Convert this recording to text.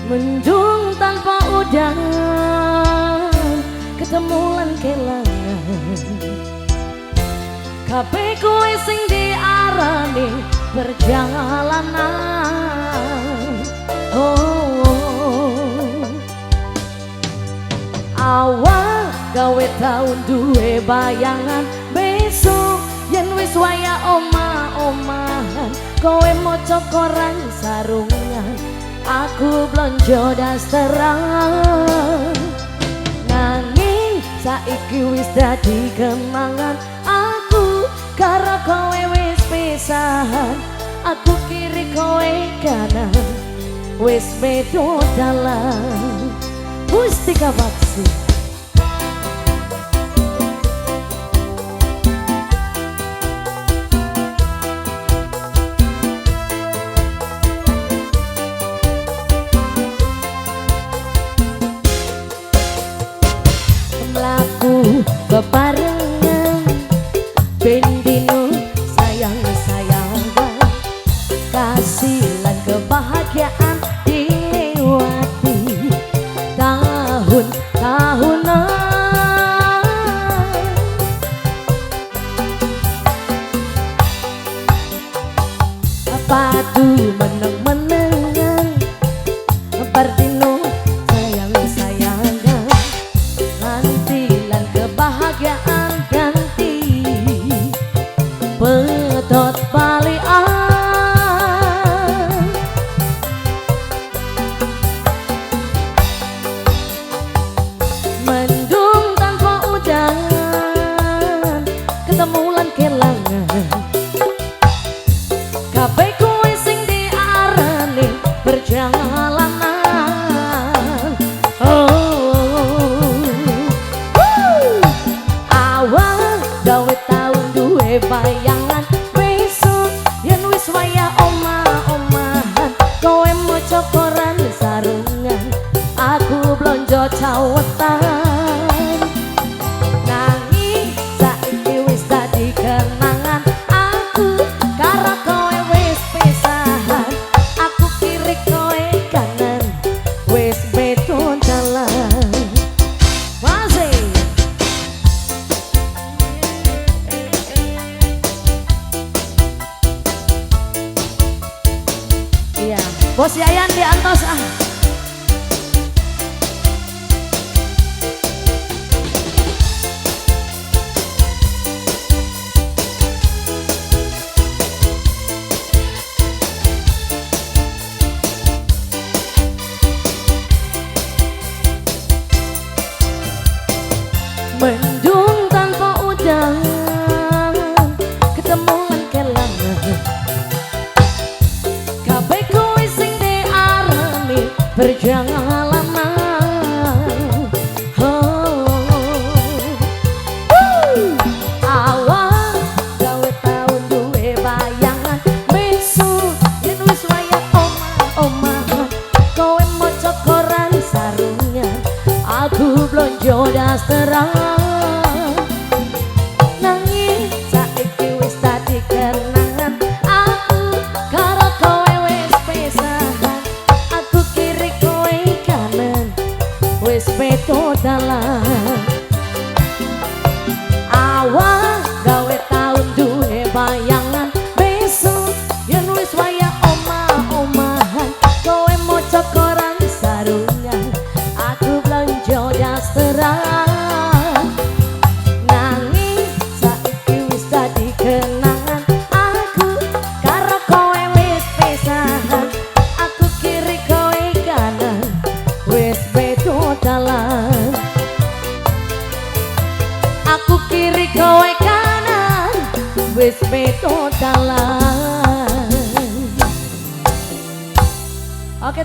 Mendung tanpa udan, ketemu lan kelangan. Kabeh kowe sing diarani perjalanan. Awal gawe taun duwe bayangan, besok yen wis waya omah-omahan, kowe maca koran sarungan, aku blonjo dasteran. Nanging saiki wis dadi kenangan, aku karo kowe wis pisahan, aku kiri kowe kanan, wis beda dalan. Mustika Baksi. Mlaku bebarengan ben dino sayang-sayangan, kasih lan kebahagiaan dilewati tahun-tahunan. Padu meneng-menengan bardino sayang-sayangan, nanti lan kebahagiaan ganti pedot balian. Mendung tanpa udan, ketemu lan kelangan. Kabeh kowe sing diarani perjalanan. Awal gawe taun duwe bayangan, besok yen wis waya omah-omahan, kowe maca koran sarungan, aku blonjo cawetan. Nanging saiki wis dadi kenangan, aku karo kowe wis pisahan, aku kiri kowe kanan, wis beda dalan. Masih iya, Bos Yayan di Antos ah. Mendung tanpa udan, ketemu lan kelangan. Kabeh kowe sing diarani perjalanan. Awal gawe taun duwe bayangan, besok yen wis waya omah-omahan, kowe maca koran sarungan, aku blonjo dasteran. Nanging saiki wis dadi kenangan, aku karo kowe wis pisahan, aku kiri kowe kanan, wis beda dalan. Awal gawe taun duwe bayangan, besok yen wis waya omah-omahan, kowe maca koran sarungan, aku blonjo dasteran. Nanging saiki wis dadi kenangan, aku karo kowe wis pisahan, aku kiri kowe kanan, wis beda dalan. Aku kiri kowe kanan, wis beda dalan. Oke,